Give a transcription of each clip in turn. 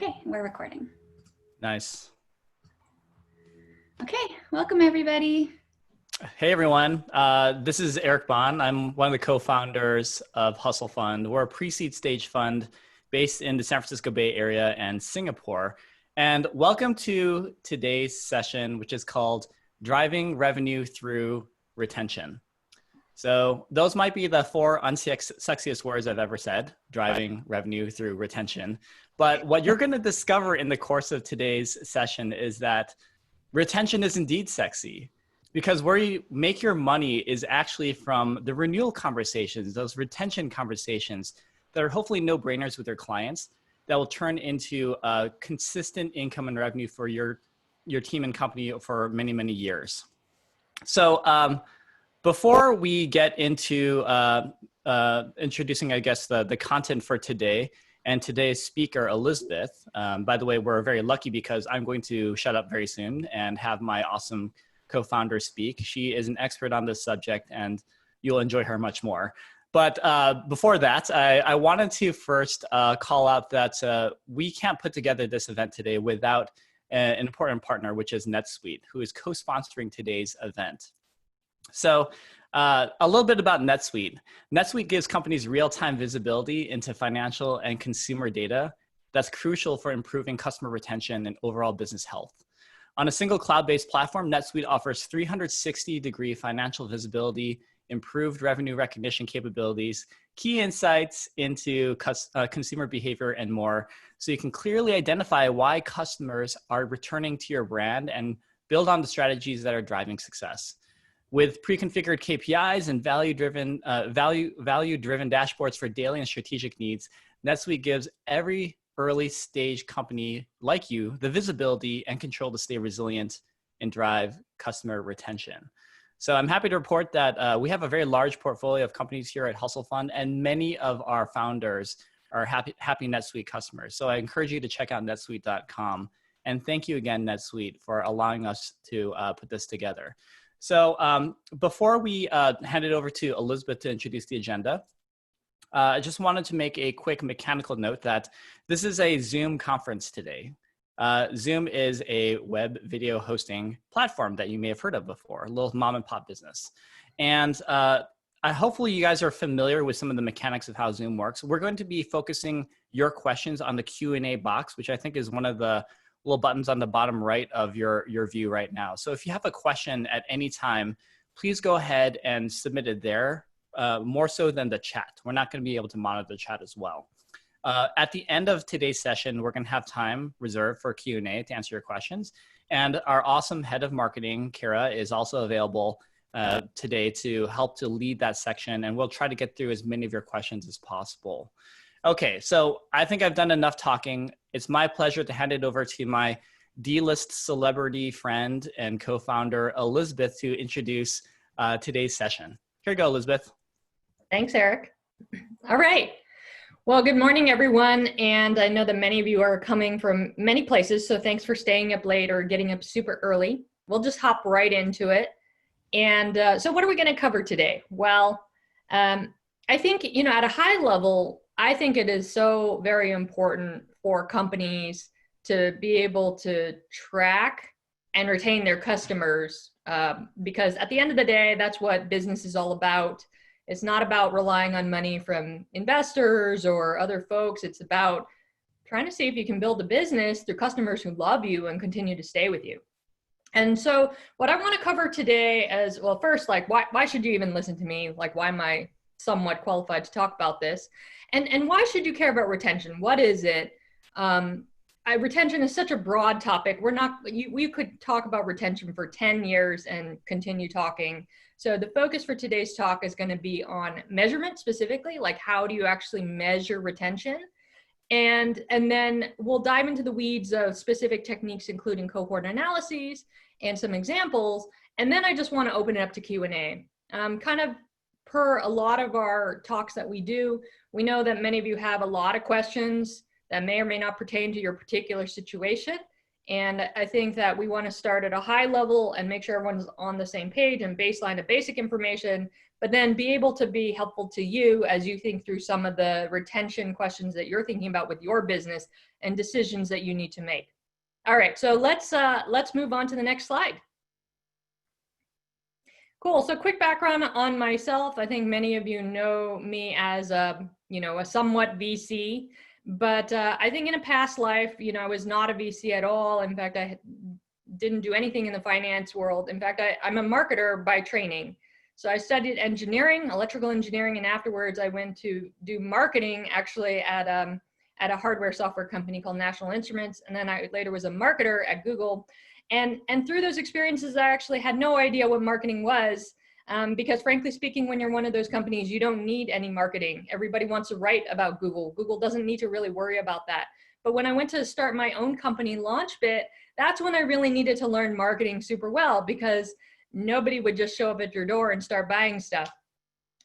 Okay, we're recording. Nice. Okay, welcome everybody. Hey everyone, this is Eric Bond. I'm one of the co-founders of Hustle Fund. We're a pre-seed stage fund based in the San Francisco Bay Area and Singapore. And welcome to today's session, which is called Driving Revenue Through Retention. So those might be the four unsexiest words I've ever said, driving revenue through retention. But what you're going to discover in the course of today's session is that retention is indeed sexy, because where you make your money is actually from the renewal conversations, those retention conversations that are hopefully no-brainers with your clients that will turn into a consistent income and revenue for your team and company for many, many years. So before we get into introducing, I guess, the content for today and today's speaker, Elizabeth, by the way, we're very lucky because I'm going to shut up very soon and have my awesome co-founder speak. She is an expert on this subject and you'll enjoy her much more. But before that, I wanted to first call out that we can't put together this event today without an important partner, which is NetSuite, who is co-sponsoring today's event. So a little bit about NetSuite. NetSuite gives companies real-time visibility into financial and consumer data that's crucial for improving customer retention and overall business health. On a single cloud-based platform, NetSuite offers 360-degree financial visibility, improved revenue recognition capabilities, key insights into consumer behavior, and more, so you can clearly identify why customers are returning to your brand and build on the strategies that are driving success. With pre-configured KPIs and value-driven dashboards for daily and strategic needs, NetSuite gives every early-stage company like you the visibility and control to stay resilient and drive customer retention. So I'm happy to report that we have a very large portfolio of companies here at Hustle Fund, and many of our founders are happy NetSuite customers. So I encourage you to check out netsuite.com. And thank you again, NetSuite, for allowing us to put this together. So before we hand it over to Elizabeth to introduce the agenda, I just wanted to make a quick mechanical note that this is a Zoom conference today. Zoom is a web video hosting platform that you may have heard of before, a little mom and pop business. And hopefully you guys are familiar with some of the mechanics of how Zoom works. We're going to be focusing your questions on the Q&A box, which I think is one of the little buttons on the bottom right of your view right now. So if you have a question at any time, please go ahead and submit it there, more so than the chat. We're not going to be able to monitor the chat as well. At the end of today's session, we're going to have time reserved for Q&A to answer your questions. And our awesome head of marketing, Kara, is also available today to help to lead that section. And we'll try to get through as many of your questions as possible. Okay, so I think I've done enough talking. It's my pleasure to hand it over to my D-list celebrity friend and co-founder, Elizabeth, to introduce today's session. Here you go, Elizabeth. Thanks, Eric. All right. Well, good morning, everyone. And I know that many of you are coming from many places, so thanks for staying up late or getting up super early. We'll just hop right into it. And so what are we going to cover today? Well, I think, at a high level, I think it is so very important for companies to be able to track and retain their customers because at the end of the day, that's what business is all about. It's not about relying on money from investors or other folks. It's about trying to see if you can build a business through customers who love you and continue to stay with you. And so what I want to cover today is, well, first, like, why should you even listen to me? Like, why am I somewhat qualified to talk about this? And why should you care about retention? What is it? Retention is such a broad topic. We could talk about retention for 10 years and continue talking. So the focus for today's talk is going to be on measurement specifically, like how do you actually measure retention? And then we'll dive into the weeds of specific techniques, including cohort analyses and some examples. And then I just want to open it up to Q&A. Kind of per a lot of our talks that we do, we know that many of you have a lot of questions that may or may not pertain to your particular situation. And I think that we want to start at a high level and make sure everyone's on the same page and baseline of basic information but then be able to be helpful to you as you think through some of the retention questions that you're thinking about with your business and decisions that you need to make. All right, so let's move on to the next slide. Cool, so quick background on myself. I think many of you know me as a somewhat VC, but I think in a past life, I was not a VC at all. In fact, I didn't do anything in the finance world. In fact, I'm a marketer by training. So I studied engineering, electrical engineering, and afterwards I went to do marketing actually at a hardware software company called National Instruments. And then I later was a marketer at Google. And through those experiences, I actually had no idea what marketing was because frankly speaking, when you're one of those companies, you don't need any marketing. Everybody wants to write about Google. Google doesn't need to really worry about that. But when I went to start my own company, LaunchBit, that's when I really needed to learn marketing super well because nobody would just show up at your door and start buying stuff.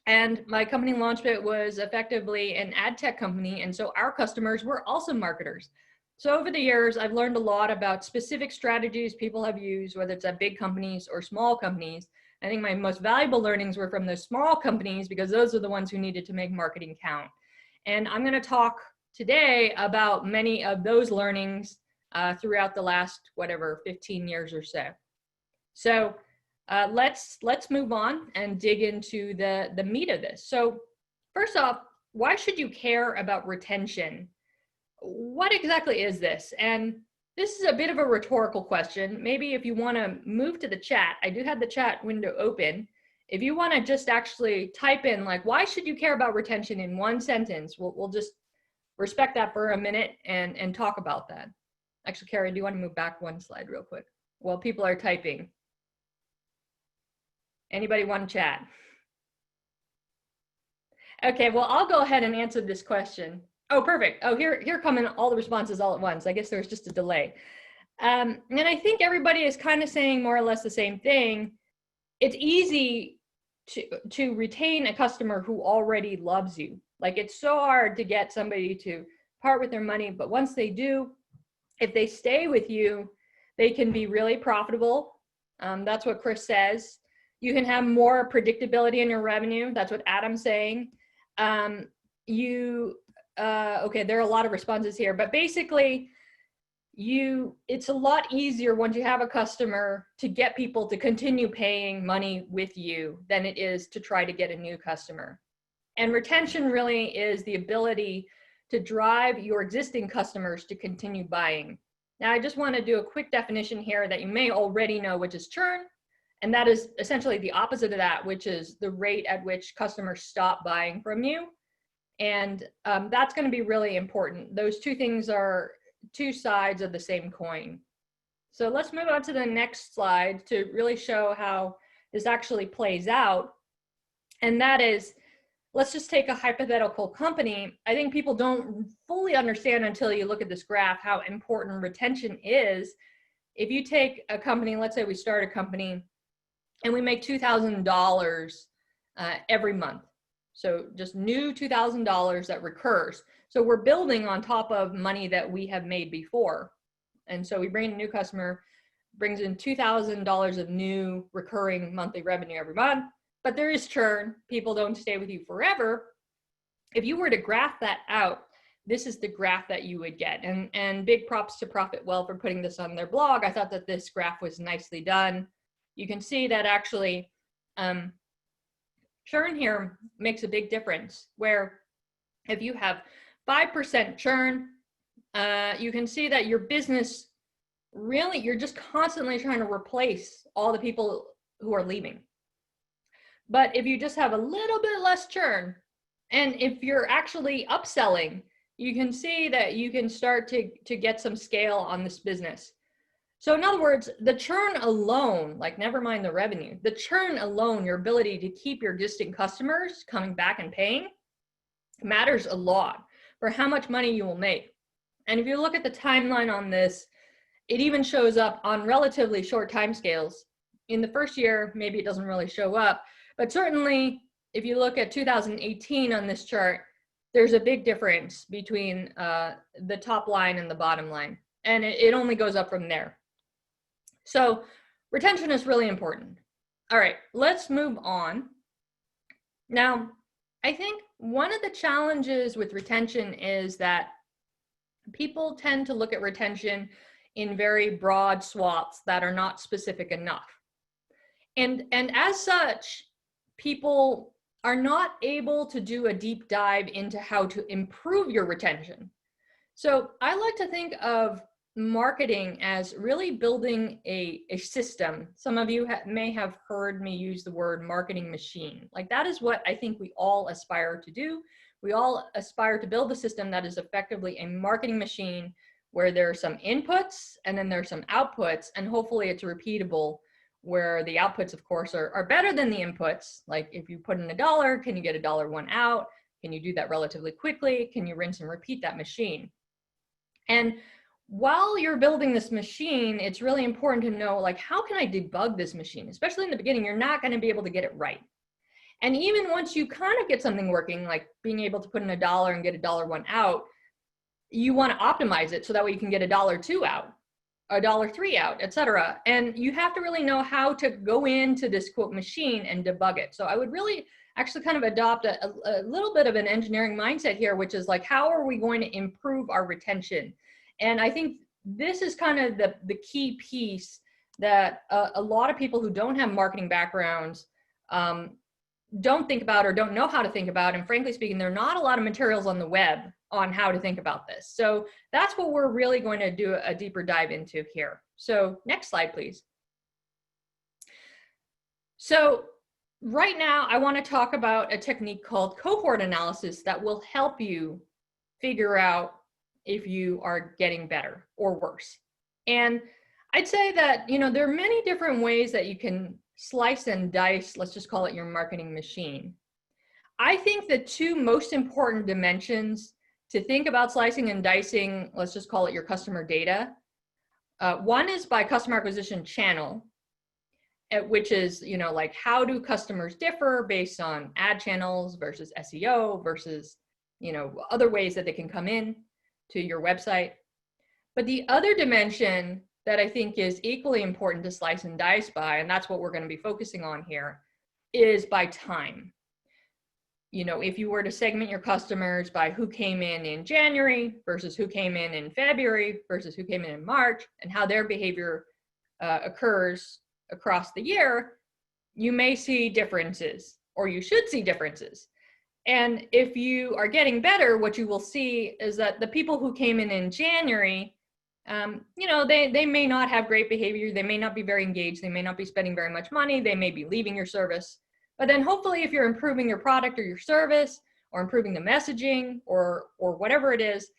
And my company LaunchBit was effectively an ad tech company. And so our customers were also marketers. So over the years, I've learned a lot about specific strategies people have used, whether it's at big companies or small companies. I think my most valuable learnings were from those small companies because those are the ones who needed to make marketing count. And I'm going to talk today about many of those learnings throughout the last, 15 years or so. So let's move on and dig into the meat of this. So first off, why should you care about retention? What exactly is this? And this is a bit of a rhetorical question. Maybe if you want to move to the chat, I do have the chat window open. If you want to just actually type in like, why should you care about retention in one sentence? We'll just respect that for a minute and talk about that. Actually, Carrie, do you want to move back one slide real quick? While people are typing. Anybody want to chat? Okay, well, I'll go ahead and answer this question. Oh, perfect. Oh, here come in all the responses all at once. I guess there's just a delay. And I think everybody is kind of saying more or less the same thing. It's easy to retain a customer who already loves you. Like it's so hard to get somebody to part with their money, but once they do, if they stay with you, they can be really profitable. That's what Chris says. You can have more predictability in your revenue. That's what Adam's saying. Okay, there are a lot of responses here, but basically it's a lot easier once you have a customer to get people to continue paying money with you than it is to try to get a new customer. And retention really is the ability to drive your existing customers to continue buying. Now, I just want to do a quick definition here that you may already know, which is churn. And that is essentially the opposite of that, which is the rate at which customers stop buying from you. And that's going to be really important. Those two things are two sides of the same coin. So let's move on to the next slide to really show how this actually plays out. And that is, let's just take a hypothetical company. I think people don't fully understand until you look at this graph how important retention is. If you take a company, let's say we start a company and we make $2,000 every month. So just new $2,000 that recurs. So we're building on top of money that we have made before. And so we bring in a new customer, brings in $2,000 of new recurring monthly revenue every month, but there is churn. People don't stay with you forever. If you were to graph that out, this is the graph that you would get. And big props to Profit Well for putting this on their blog. I thought that this graph was nicely done. You can see that actually churn here makes a big difference, where if you have 5% churn, you can see that your business really, you're just constantly trying to replace all the people who are leaving. But if you just have a little bit less churn, and if you're actually upselling, you can see that you can start to get some scale on this business. So in other words, the churn alone, like never mind the revenue, the churn alone, your ability to keep your existing customers coming back and paying matters a lot for how much money you will make. And if you look at the timeline on this, it even shows up on relatively short timescales. In the first year, maybe it doesn't really show up, but certainly if you look at 2018 on this chart, there's a big difference between the top line and the bottom line. And it only goes up from there. So retention is really important. All right, let's move on Now, I think one of the challenges with retention is that people tend to look at retention in very broad swaths that are not specific enough. And as such, people are not able to do a deep dive into how to improve your retention. So I like to think of marketing as really building a system. Some of you may have heard me use the word marketing machine. Like that is what I think we all aspire to do. We all aspire to build a system that is effectively a marketing machine where there are some inputs and then there's some outputs, and hopefully it's repeatable, where the outputs, of course, are better than the inputs. Like if you put in $1, can you get $1 out? Can you do that relatively quickly? Can you rinse and repeat that machine? And while you're building this machine, it's really important to know, like, how can I debug this machine? Especially in the beginning, you're not going to be able to get it right. And even once you kind of get something working, like being able to put in $1 and get $1 out, you want to optimize it so that way you can get $2 out, $3 out, etc. And you have to really know how to go into this quote machine and debug it. So I would really actually kind of adopt a little bit of an engineering mindset here, which is like, how are we going to improve our retention? And I think this is kind of the key piece that a lot of people who don't have marketing backgrounds don't think about or don't know how to think about. And frankly speaking, there are not a lot of materials on the web on how to think about this. So that's what we're really going to do a deeper dive into here. So next slide, please. So right now, I want to talk about a technique called cohort analysis that will help you figure out if you are getting better or worse. And I'd say that, you know, there are many different ways that you can slice and dice, let's just call it your marketing machine. I think the two most important dimensions to think about slicing and dicing, let's just call it your customer data. One is by customer acquisition channel, which is, you know, like how do customers differ based on ad channels versus SEO versus, you know, other ways that they can come in to your website. But the other dimension that I think is equally important to slice and dice by, and that's what we're going to be focusing on here, is by time. You know, if you were to segment your customers by who came in January versus who came in February versus who came in March, and how their behavior occurs across the year, you may see differences, or you should see differences. And if you are getting better, what you will see is that the people who came in January, you know, they may not have great behavior. They may not be very engaged. They may not be spending very much money. They may be leaving your service. But then hopefully if you're improving your product or your service or improving the messaging or whatever it is,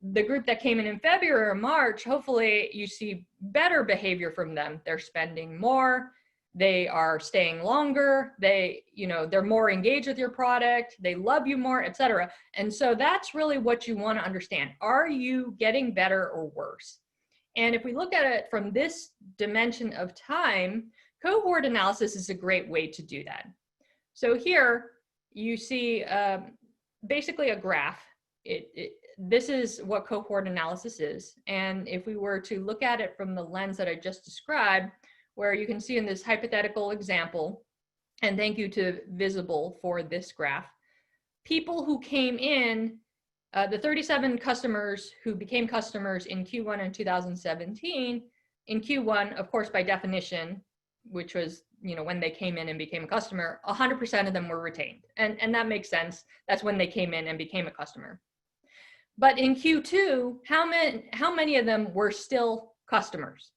the group that came in February or March, hopefully you see better behavior from them. They're spending more. They are staying longer. They, you know, they're more engaged with your product. They love you more, etc. And so that's really what you want to understand. Are you getting better or worse? And if we look at it from this dimension of time, cohort analysis is a great way to do that. So here you see basically a graph. This is what cohort analysis is. And if we were to look at it from the lens that I just described, where you can see in this hypothetical example, and thank you to Visible for this graph, people who came in, the 37 customers who became customers in Q1 in 2017, in Q1, of course, by definition, which was, you know, when they came in and became a customer, 100% of them were retained. And that makes sense. That's when they came in and became a customer. But in Q2, how many of them were still customers?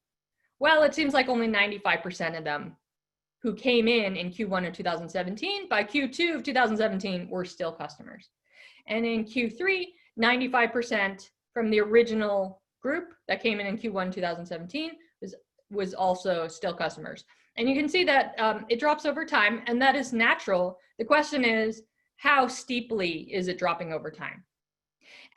Well, it seems like only 95% of them who came in Q1 of 2017, by Q2 of 2017 were still customers. And in Q3, 95% from the original group that came in Q1 2017 was also still customers. And you can see that it drops over time, and that is natural. The question is, how steeply is it dropping over time?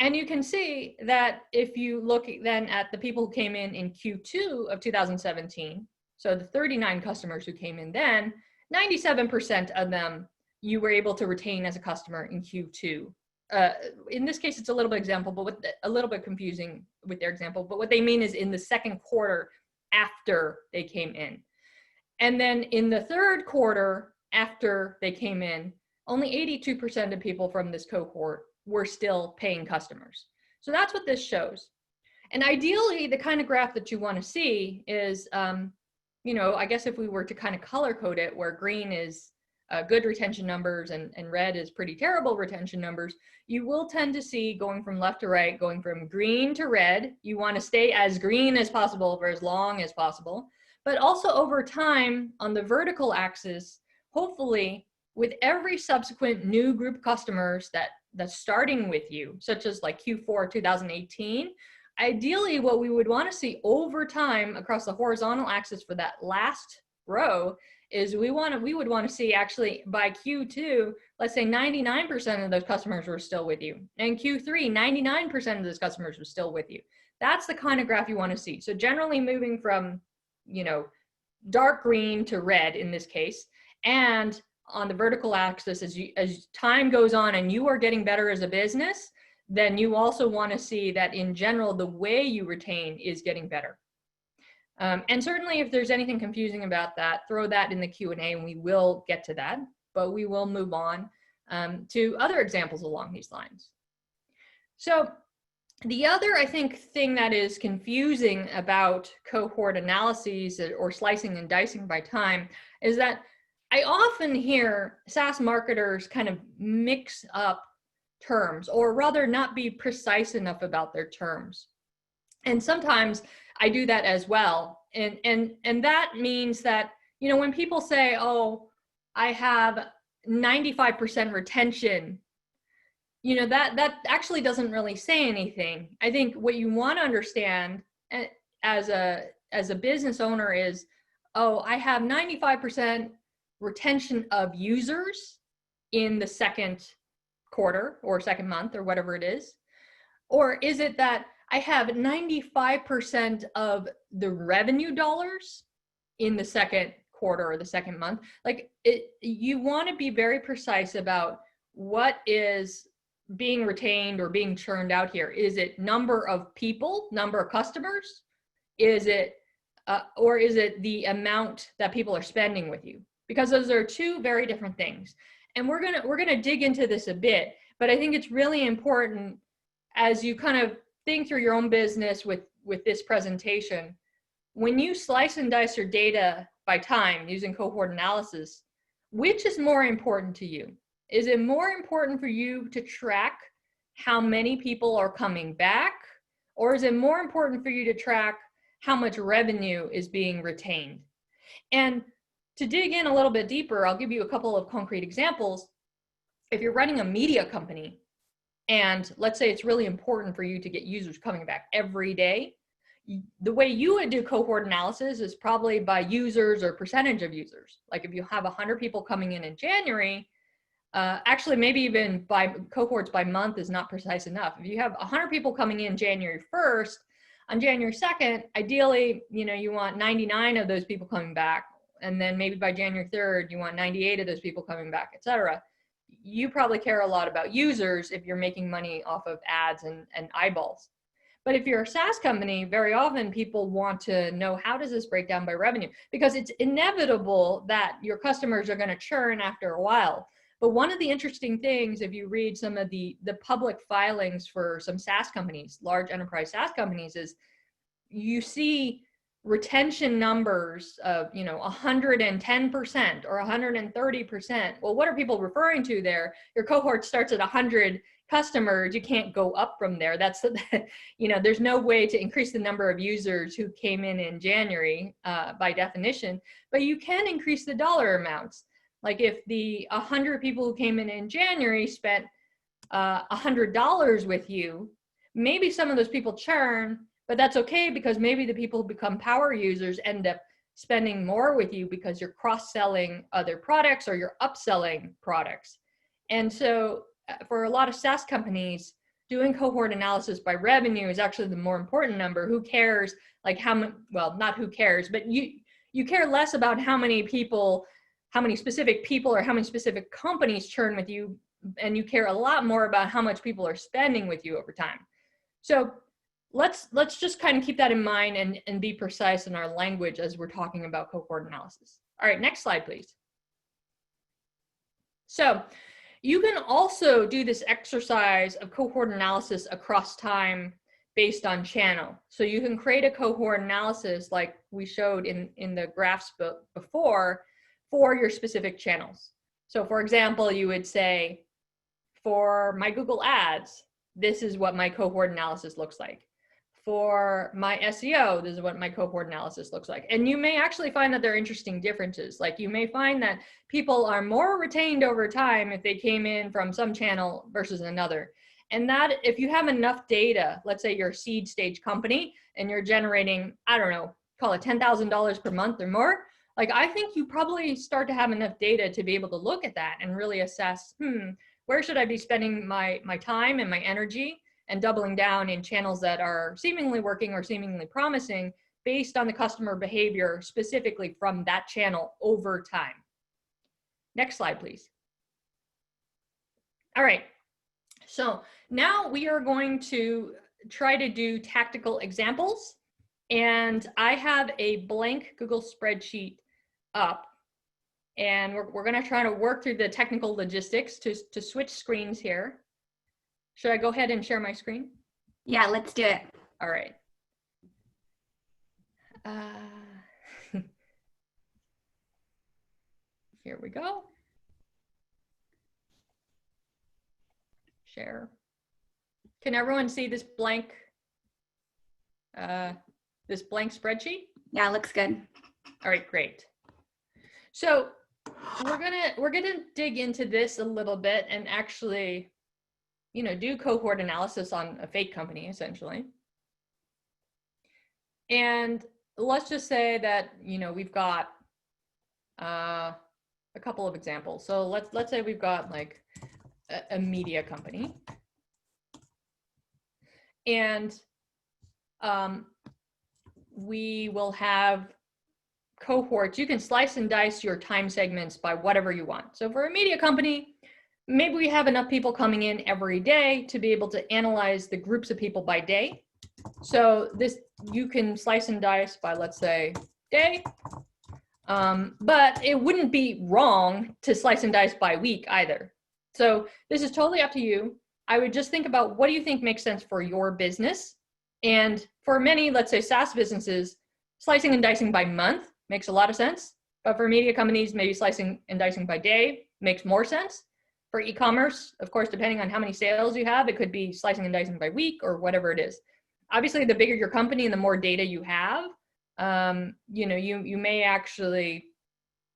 And you can see that if you look then at the people who came in Q2 of 2017, so the 39 customers who came in then, 97% of them you were able to retain as a customer in Q2. In this case, it's a little bit example, but a little bit confusing with their example. But what they mean is in the second quarter after they came in. And then in the third quarter after they came in, only 82% of people from this cohort were still paying customers. So that's what this shows. And ideally, the kind of graph that you want to see is, you know, I guess if we were to kind of color code it, where green is good retention numbers and red is pretty terrible retention numbers, you will tend to see going from left to right, going from green to red. You want to stay as green as possible for as long as possible. But also over time on the vertical axis, hopefully with every subsequent new group of customers that's starting with you, such as like Q4 2018, ideally what we would want to see over time across the horizontal axis for that last row is we would want to see actually by Q2, let's say 99% of those customers were still with you. And Q3, 99% of those customers were still with you. That's the kind of graph you want to see. So generally moving from, you know, dark green to red in this case, and on the vertical axis, as time goes on and you are getting better as a business, then you also want to see that in general, the way you retain is getting better. And certainly if there's anything confusing about that, throw that in the Q&A and we will get to that, but we will move on to other examples along these lines. So the other, I think, thing that is confusing about cohort analyses or slicing and dicing by time is that I often hear SaaS marketers kind of mix up terms, or rather not be precise enough about their terms. And sometimes I do that as well. And that means that, you know, when people say, oh, I have 95% retention, you know, that actually doesn't really say anything. I think what you want to understand as a business owner is, oh, I have 95% retention of users in the second quarter or second month or whatever it is? Or is it that I have 95% of the revenue dollars in the second quarter or the second month? Like you want to be very precise about what is being retained or being churned out here. Is it number of people, number of customers? Is it, or is it the amount that people are spending with you? Because those are two very different things. And we're gonna dig into this a bit, but I think it's really important as you kind of think through your own business with this presentation. When you slice and dice your data by time using cohort analysis, which is more important to you? Is it more important for you to track how many people are coming back? Or is it more important for you to track how much revenue is being retained? And to dig in a little bit deeper, I'll give you a couple of concrete examples. If you're running a media company, and let's say it's really important for you to get users coming back every day, the way you would do cohort analysis is probably by users or percentage of users. Like if you have 100 people coming in January, actually maybe even by cohorts by month is not precise enough. If you have 100 people coming in January 1st, on January 2nd, ideally, you know, you want 99 of those people coming back. And then maybe by January 3rd, you want 98 of those people coming back, et cetera. You probably care a lot about users if you're making money off of ads and eyeballs. But if you're a SaaS company, very often people want to know, how does this break down by revenue? Because it's inevitable that your customers are going to churn after a while. But one of the interesting things, if you read some of the public filings for some SaaS companies, large enterprise SaaS companies, is you see retention numbers of, you know, 110% or 130%. Well, what are people referring to there? Your cohort starts at 100 customers. You can't go up from there. That's, you know, there's no way to increase the number of users who came in January by definition, but you can increase the dollar amounts. Like if the 100 people who came in January spent $100 with you, maybe some of those people churn, but that's okay, because maybe the people who become power users end up spending more with you because you're cross-selling other products or you're upselling products. And so for a lot of SaaS companies, doing cohort analysis by revenue is actually the more important number. Who cares, like how many, well, not who cares, but you care less about how many people, how many specific people or how many specific companies churn with you, and you care a lot more about how much people are spending with you over time. So let's just kind of keep that in mind and be precise in our language as we're talking about cohort analysis. All right, next slide, please. So You can also do this exercise of cohort analysis across time based on channel. So you can create a cohort analysis like we showed in the graphs before for your specific channels. So for example, you would say, for my Google Ads, this is what my cohort analysis looks like. For my SEO, this is what my cohort analysis looks like. And you may actually find that there are interesting differences. Like you may find that people are more retained over time if they came in from some channel versus another. And that if you have enough data, let's say you're a seed stage company and you're generating, I don't know, call it $10,000 per month or more, like I think you probably start to have enough data to be able to look at that and really assess, where should I be spending my time and my energy, and doubling down in channels that are seemingly working or seemingly promising based on the customer behavior specifically from that channel over time. Next slide, please. All right, so now we are going to try to do tactical examples, and I have a blank Google spreadsheet up, and we're gonna try to work through the technical logistics to switch screens here. Should I go ahead and share my screen? Yeah, let's do it. All right. Here we go. Share. Can everyone see this blank spreadsheet? Yeah, looks good. All right, great. So we're gonna dig into this a little bit and actually, do cohort analysis on a fake company, essentially. And let's just say that, we've got a couple of examples. So let's say we've got like a media company. And we will have cohorts. You can slice and dice your time segments by whatever you want. So for a media company, maybe we have enough people coming in every day to be able to analyze the groups of people by day. So this, you can slice and dice by, let's say, day. But it wouldn't be wrong to slice and dice by week either. So this is totally up to you. I would just think about what do you think makes sense for your business? And for many, let's say SaaS businesses, slicing and dicing by month makes a lot of sense. But for media companies, maybe slicing and dicing by day makes more sense. For e-commerce, of course, depending on how many sales you have, it could be slicing and dicing by week or whatever it is. Obviously, the bigger your company and the more data you have, you may actually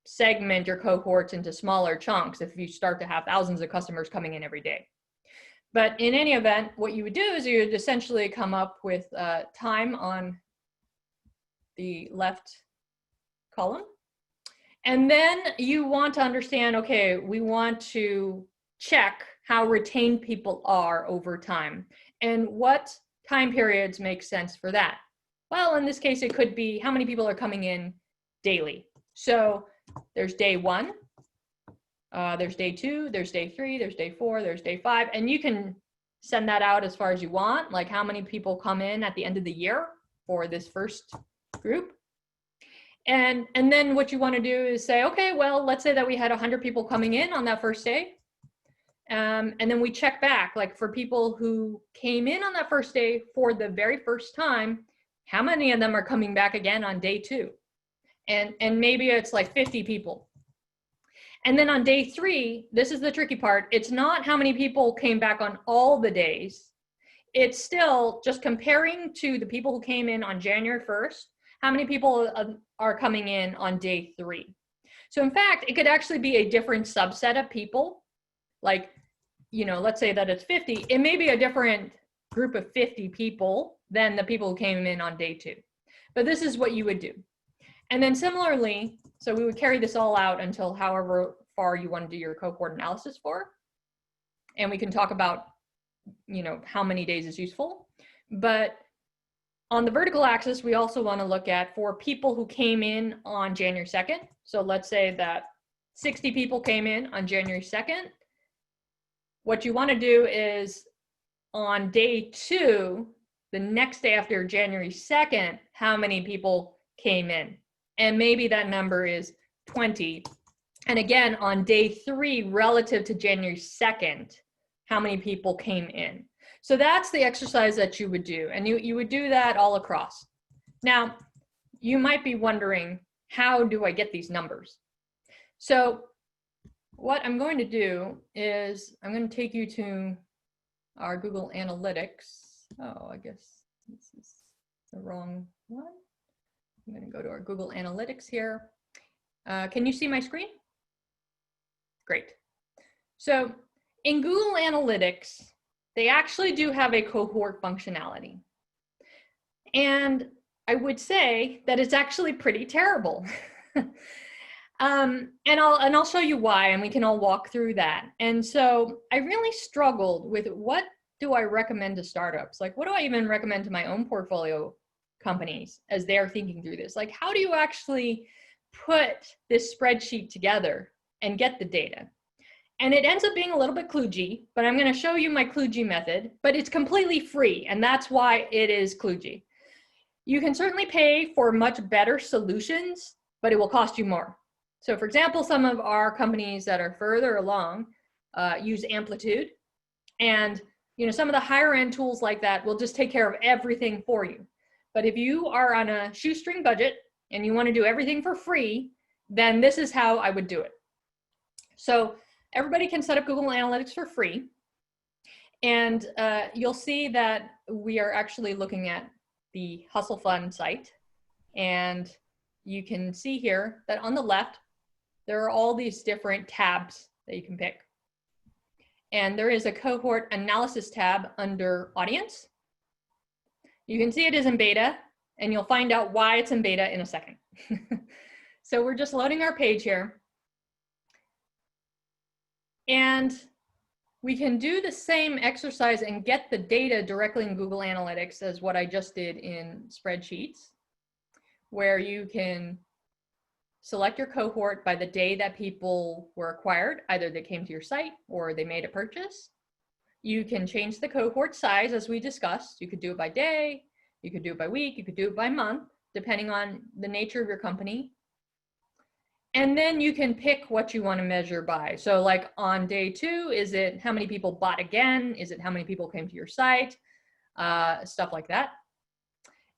segment your cohorts into smaller chunks if you start to have thousands of customers coming in every day. But in any event, what you would do is you would essentially come up with time on the left column. And then you want to understand, okay, we want to check how retained people are over time and what time periods make sense for that. Well, in this case, it could be how many people are coming in daily. So there's day 1, there's day 2, there's day 3, there's day 4, there's day 5, and you can send that out as far as you want, like how many people come in at the end of the year for this first group. And then what you want to do is say, okay, well, let's say that we had 100 people coming in on that first day. And then we check back, like for people who came in on that first day for the very first time, how many of them are coming back again on day 2? And maybe it's like 50 people. And then on day 3, this is the tricky part. It's not how many people came back on all the days. It's still just comparing to the people who came in on January 1st, how many people are coming in on day 3. So in fact, it could actually be a different subset of people. Like, let's say that it's 50. It may be a different group of 50 people than the people who came in on day 2. But this is what you would do. And then similarly, so we would carry this all out until however far you want to do your cohort analysis for. And we can talk about, how many days is useful. But on the vertical axis, we also want to look at for people who came in on January 2nd. So let's say that 60 people came in on January 2nd. What you want to do is on day 2, the next day after January 2nd, how many people came in? And maybe that number is 20 And again, on day 3, relative to January 2nd, how many people came in. So that's the exercise that you would do. And you would do that all across. Now, you might be wondering, how do I get these numbers? So what I'm going to do is I'm going to take you to our Google Analytics. Oh, I guess this is the wrong one. I'm going to go to our Google Analytics here. Can you see my screen? Great. So in Google Analytics, they actually do have a cohort functionality. And I would say that it's actually pretty terrible. And I'll show you why, and we can all walk through that. And so I really struggled with, what do I recommend to startups? Like, what do I even recommend to my own portfolio companies as they're thinking through this? Like, how do you actually put this spreadsheet together and get the data? And it ends up being a little bit kludgy, but I'm going to show you my kludgy method, but it's completely free, and that's why it is kludgy. You can certainly pay for much better solutions, but it will cost you more. So for example, some of our companies that are further along use Amplitude, and some of the higher end tools like that will just take care of everything for you. But if you are on a shoestring budget and you want to do everything for free, then this is how I would do it. So everybody can set up Google Analytics for free. And you'll see that we are actually looking at the Hustle Fund site. And you can see here that on the left, there are all these different tabs that you can pick. And there is a Cohort Analysis tab under Audience. You can see it is in beta, and you'll find out why it's in beta in a second. So we're just loading our page here. And we can do the same exercise and get the data directly in Google Analytics as what I just did in spreadsheets, where you can select your cohort by the day that people were acquired. Either they came to your site or they made a purchase. You can change the cohort size as we discussed. You could do it by day, you could do it by week, you could do it by month, depending on the nature of your company. And then you can pick what you want to measure by. So like on day 2, is it how many people bought again? Is it how many people came to your site? Stuff like that.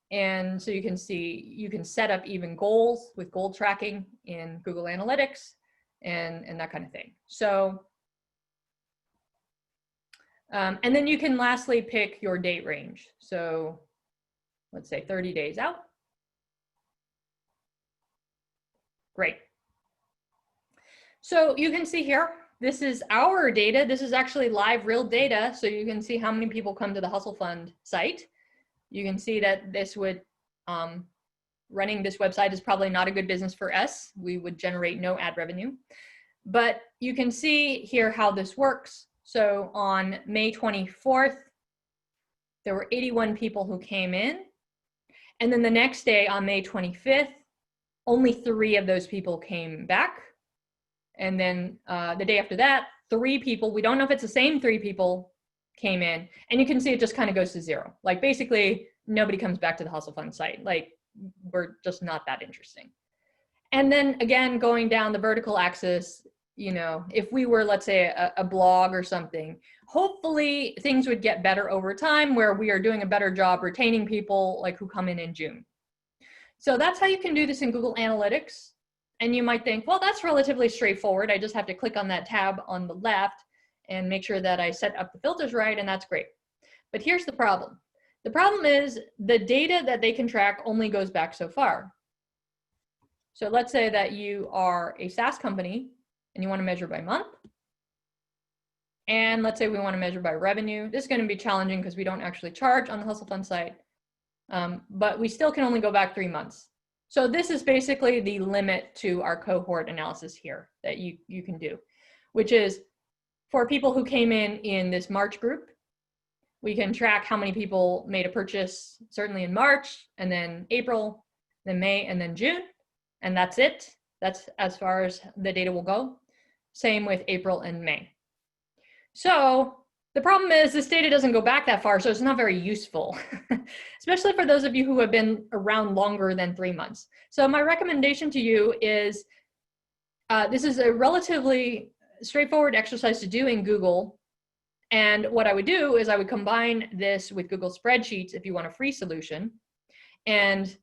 And so you can see, you can set up even goals with goal tracking in Google Analytics and that kind of thing. So, and then you can lastly pick your date range. So let's say 30 days out. Great. So you can see here, this is our data. This is actually live real data. So you can see how many people come to the Hustle Fund site. You can see that this would, running this website is probably not a good business for us. We would generate no ad revenue. But you can see here how this works. So on May 24th, there were 81 people who came in. And then the next day on May 25th, only 3 of those people came back. And then the day after that, 3 people, we don't know if it's the same 3 people, came in. And you can see it just kind of goes to 0. Like basically nobody comes back to the Hustle Fund site. Like we're just not that interesting. And then again, going down the vertical axis, if we were, let's say, a blog or something, hopefully things would get better over time where we are doing a better job retaining people like who come in June. So that's how you can do this in Google Analytics. And you might think, well, that's relatively straightforward. I just have to click on that tab on the left and make sure that I set up the filters right, and that's great. But here's the problem. The problem is the data that they can track only goes back so far. So let's say that you are a SaaS company and you want to measure by month. And let's say we want to measure by revenue. This is going to be challenging because we don't actually charge on the Hustle Fund site, but we still can only go back 3 months. So this is basically the limit to our cohort analysis here that you can do, which is for people who came in this March group, we can track how many people made a purchase, certainly in March, and then April, then May, and then June. And that's it. That's as far as the data will go. Same with April and May. So the problem is this data doesn't go back that far, so it's not very useful, especially for those of you who have been around longer than 3 months. So my recommendation to you is This is a relatively straightforward exercise to do in Google. And what I would do is I would combine this with Google Spreadsheets if you want a free solution, and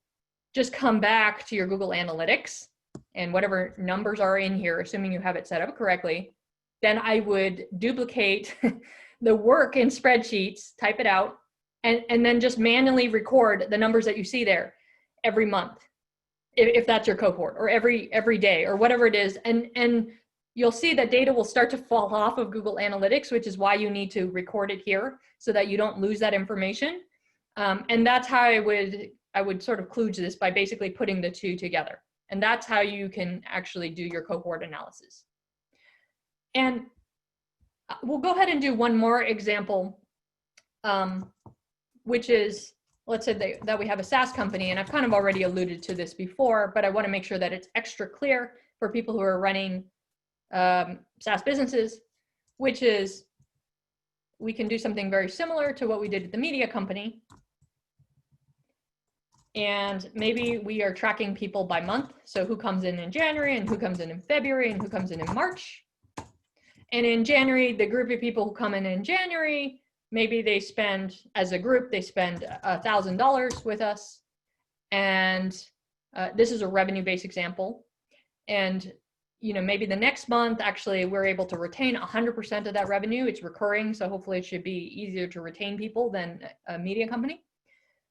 just come back to your Google Analytics and whatever numbers are in here, assuming you have it set up correctly. Then I would duplicate the work in spreadsheets, type it out, and then just manually record the numbers that you see there every month, if that's your cohort, or every day, or whatever it is. And you'll see that data will start to fall off of Google Analytics, which is why you need to record it here so that you don't lose that information. And that's how I would sort of kludge this, by basically putting the two together. And that's how you can actually do your cohort analysis. And we'll go ahead and do one more example, which is, let's say that we have a SaaS company, and I've kind of already alluded to this before, but I want to make sure that it's extra clear for people who are running SaaS businesses, which is we can do something very similar to what we did at the media company. And maybe we are tracking people by month. So who comes in January, and who comes in February, and who comes in March. And in January, the group of people who come in January, maybe they spend, as a group, they spend $1,000 with us. And this is a revenue-based example. And maybe the next month, actually, we're able to retain 100% of that revenue. It's recurring, so hopefully it should be easier to retain people than a media company.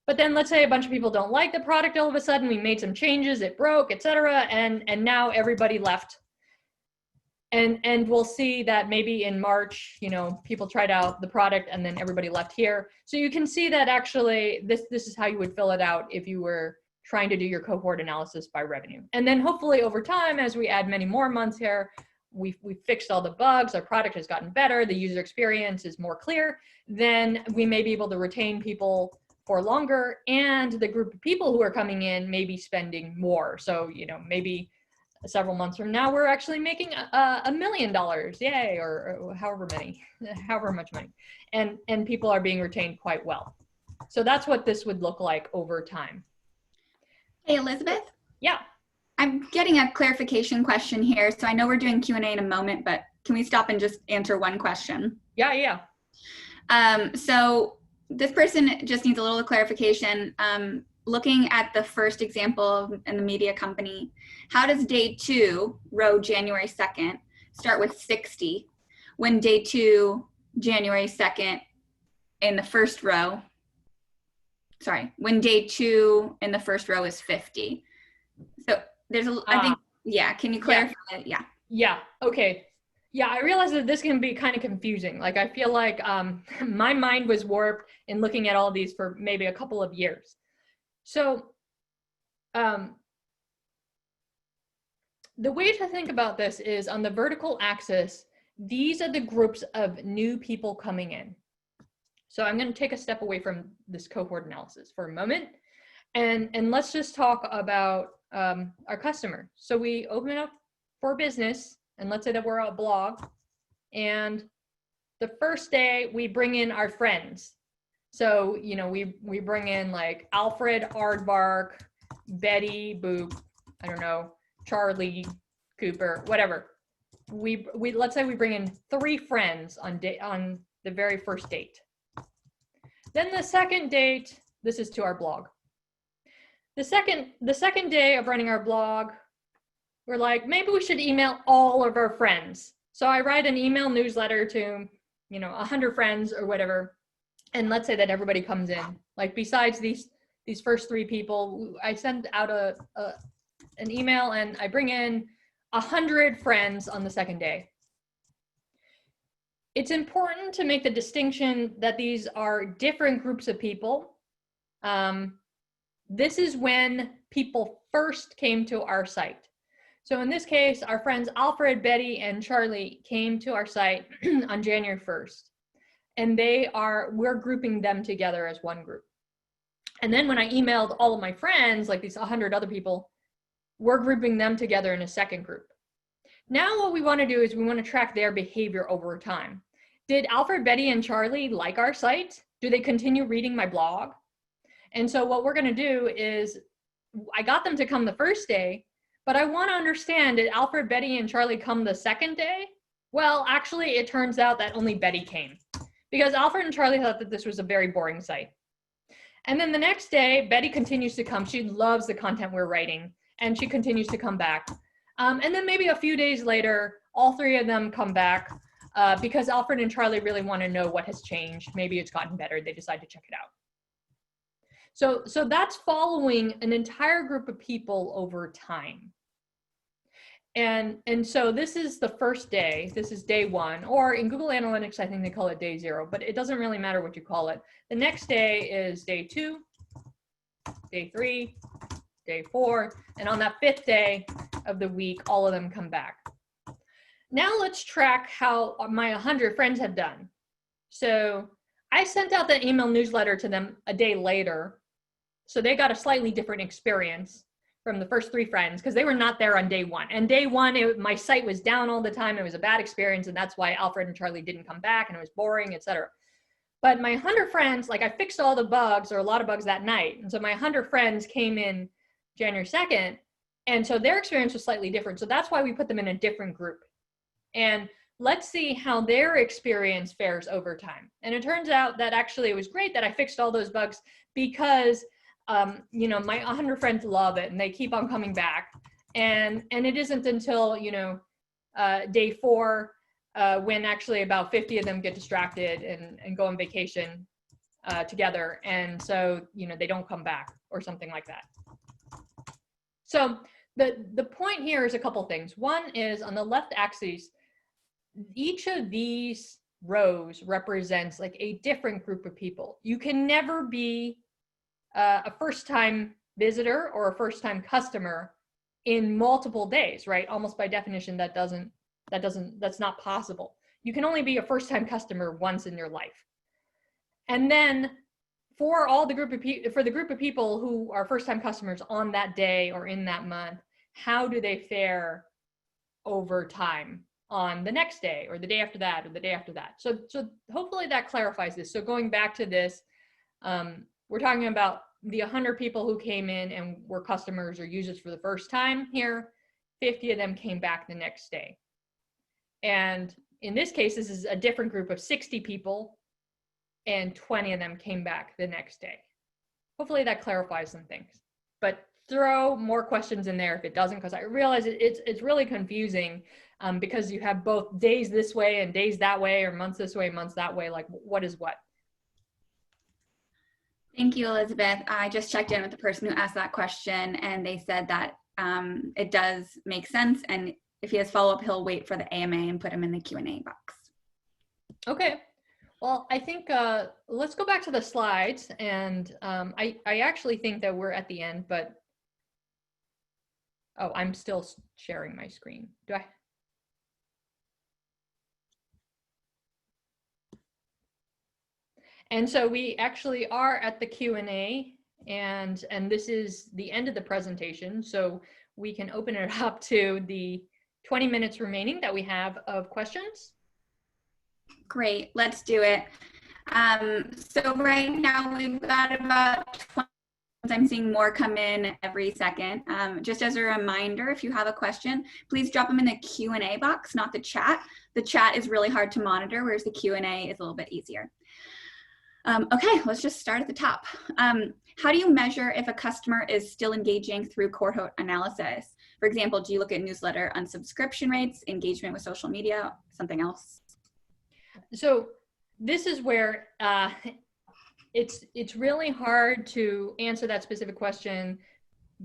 But then let's say a bunch of people don't like the product all of a sudden, we made some changes, it broke, etc. And now everybody left. And we'll see that maybe in March, people tried out the product and then everybody left here. So you can see that actually this is how you would fill it out if you were trying to do your cohort analysis by revenue. And then hopefully over time, as we add many more months here, we've fixed all the bugs, our product has gotten better, the user experience is more clear, then we may be able to retain people for longer, and the group of people who are coming in may be spending more. So, maybe several months from now, we're actually making $1 million, yay, or however much money. And people are being retained quite well. So that's what this would look like over time. Hey, Elizabeth? Yeah. I'm getting a clarification question here. So I know we're doing Q&A in a moment, but can we stop and just answer one question? Yeah. So this person just needs a little clarification. Looking at the first example in the media company, how does day 2, row January 2nd, start with 60, when day 2, January 2nd, in the first row, when day 2 in the first row is 50? So there's I think, yeah, can you clarify it? Yeah, okay. Yeah, I realize that this can be kind of confusing. Like, I feel like my mind was warped in looking at all these for maybe a couple of years. So the way to think about this is, on the vertical axis, these are the groups of new people coming in. So I'm going to take a step away from this cohort analysis for a moment, and let's just talk about our customer. So we open up for business, and let's say that we're a blog, and the first day we bring in our friends. So, we bring in like Alfred, Aardvark, Betty, Boop, I don't know, Charlie, Cooper, whatever. We let's say we bring in 3 friends on the very first date. Then the second date, this is to our blog. The second day of running our blog, we're like, maybe we should email all of our friends. So I write an email newsletter to, 100 friends or whatever. And let's say that everybody comes in. Like, besides these first 3 people, I send out an email and I bring in 100 friends on the second day. It's important to make the distinction that these are different groups of people. This is when people first came to our site. So in this case, our friends Alfred, Betty, and Charlie came to our site on January 1st. And we're grouping them together as one group. And then when I emailed all of my friends, like these 100 other people, we're grouping them together in a second group. Now what we want to do is we want to track their behavior over time. Did Alfred, Betty, and Charlie like our site? Do they continue reading my blog? And so what we're going to do is, I got them to come the first day, But I want to understand, did Alfred, Betty, and Charlie come the second day? Well, actually, it turns out that only Betty came because Alfred and Charlie thought that this was a very boring site. And then the next day, Betty continues to come. She loves the content we're writing, and she continues to come back. And then maybe a few days later, all three of them come back because Alfred and Charlie really want to know what has changed. Maybe it's gotten better. They decide to check it out. So that's following an entire group of people over time. And so this is the first day. This is day one, or in Google Analytics, I think they call it day 0, but it doesn't really matter what you call it. The next day is day 2, day 3, day 4, and on that 5th day of the week, all of them come back. Now let's track how my 100 friends have done. So I sent out the email newsletter to them a day later, so they got a slightly different experience from the first 3 friends because they were not there on day 1. And day 1, my site was down all the time. It was a bad experience, and that's why Alfred and Charlie didn't come back, and it was boring, etc. But my 100 friends, like I fixed all the bugs or a lot of bugs that night. And so my 100 friends came in January 2nd, and so their experience was slightly different. So that's why we put them in a different group. And let's see how their experience fares over time. And it turns out that actually it was great that I fixed all those bugs because you know, my 100 friends love it and they keep on coming back. And it isn't until, you know, day 4 when actually about 50 of them get distracted and go on vacation together. And so, you know, they don't come back or something like that. So the point here is a couple things. One is on the left axis, each of these rows represents like a different group of people. You can never be a first-time visitor or a first-time customer in multiple days, right? Almost by definition, that's not possible. You can only be a first-time customer once in your life. And then for the group of people who are first-time customers on that day or in that month, how do they fare over time on the next day or the day after that or the day after that? So hopefully that clarifies this. So going back to this, we're talking about the 100 people who came in and were customers or users for the first time here. 50 of them came back the next day. And in this case, this is a different group of 60 people, and 20 of them came back the next day. Hopefully that clarifies some things. But throw more questions in there if it doesn't, because I realize it's really confusing because you have both days this way and days that way, or months this way, months that way, like what is what? Thank you, Elizabeth. I just checked in with the person who asked that question, and they said that it does make sense. And if he has follow-up, he'll wait for the AMA and put him in the Q&A box. Okay. Well, I think let's go back to the slides. And I actually think that we're at the end, but oh, I'm still sharing my screen. Do I? And so we actually are at the Q&A, and this is the end of the presentation. So we can open it up to the 20 minutes remaining that we have of questions. Great, let's do it. So right now we've got about 20. I'm seeing more come in every second. Just as a reminder, if you have a question, please drop them in the Q&A box, not the chat. The chat is really hard to monitor, whereas the Q&A is a little bit easier. Okay, let's just start at the top. How do you measure if a customer is still engaging through Cohort Analysis? For example, do you look at newsletter unsubscription rates, engagement with social media, something else? So this is where it's really hard to answer that specific question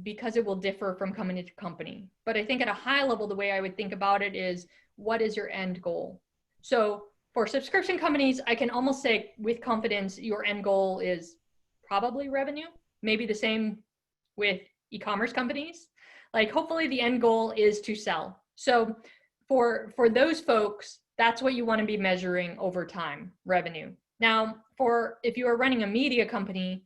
because it will differ from company to company. But I think at a high level, the way I would think about it is, what is your end goal? So for subscription companies, I can almost say with confidence, your end goal is probably revenue. Maybe the same with e-commerce companies. Like hopefully the end goal is to sell. So for those folks, that's what you want to be measuring over time, revenue. Now, if you are running a media company,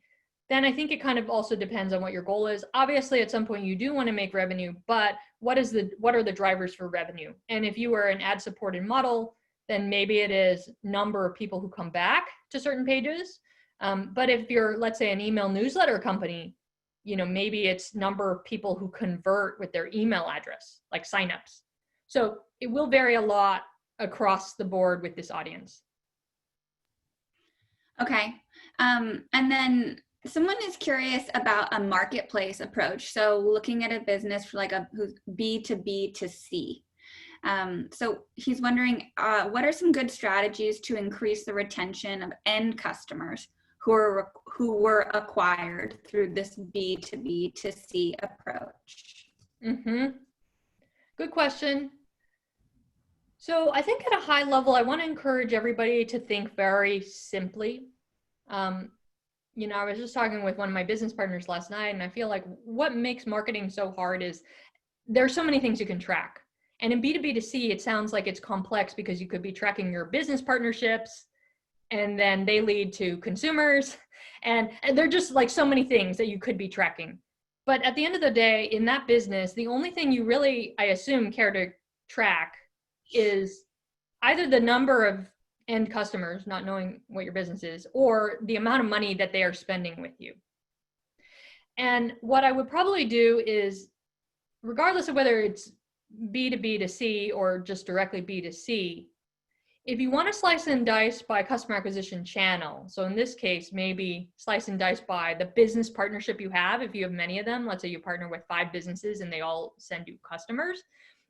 then I think it kind of also depends on what your goal is. Obviously, at some point you do want to make revenue, but what are the drivers for revenue? And if you are an ad-supported model, then maybe it is number of people who come back to certain pages. But if you're, let's say, an email newsletter company, maybe it's number of people who convert with their email address, like signups. So it will vary a lot across the board with this audience. Okay. And then someone is curious about a marketplace approach. So looking at a business for like who's B2B to C. So he's wondering, what are some good strategies to increase the retention of end customers who were acquired through this B2B to C approach? Good question. So I think at a high level, I want to encourage everybody to think very simply. I was just talking with one of my business partners last night, and I feel like what makes marketing so hard is there's so many things you can track. And in B2B to C, it sounds like it's complex because you could be tracking your business partnerships, and then they lead to consumers, and they're just like so many things that you could be tracking. But at the end of the day, in that business, the only thing you really, I assume, care to track is either the number of end customers, not knowing what your business is, or the amount of money that they are spending with you. And what I would probably do is, regardless of whether it's B2B to C or just directly B2C, if you want to slice and dice by customer acquisition channel, so in this case, maybe slice and dice by the business partnership you have. If you have many of them, let's say you partner with 5 businesses and they all send you customers,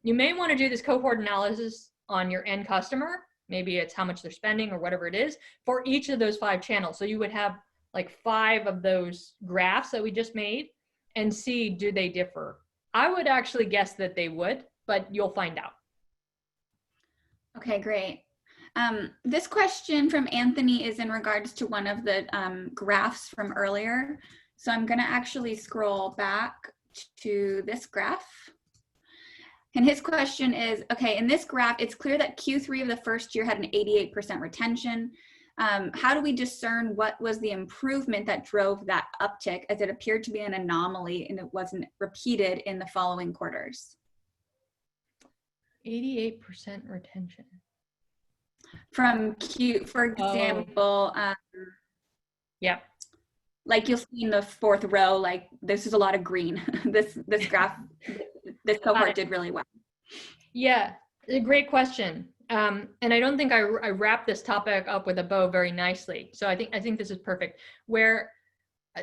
you may want to do this cohort analysis on your end customer. Maybe it's how much they're spending or whatever it is for each of those 5 channels. So you would have like 5 of those graphs that we just made and see, do they differ? I would actually guess that they would, but you'll find out. Okay, great. This question from Anthony is in regards to one of the graphs from earlier. So I'm going to actually scroll back to this graph. And his question is, okay, in this graph, it's clear that Q3 of the first year had an 88% retention. How do we discern what was the improvement that drove that uptick, as it appeared to be an anomaly and it wasn't repeated in the following quarters? 88% retention. From for example, yeah, like you'll see in the 4th row, like this is a lot of green. this graph, this cohort did really well. Yeah, a great question. And I don't think I wrapped this topic up with a bow very nicely. So I think this is perfect.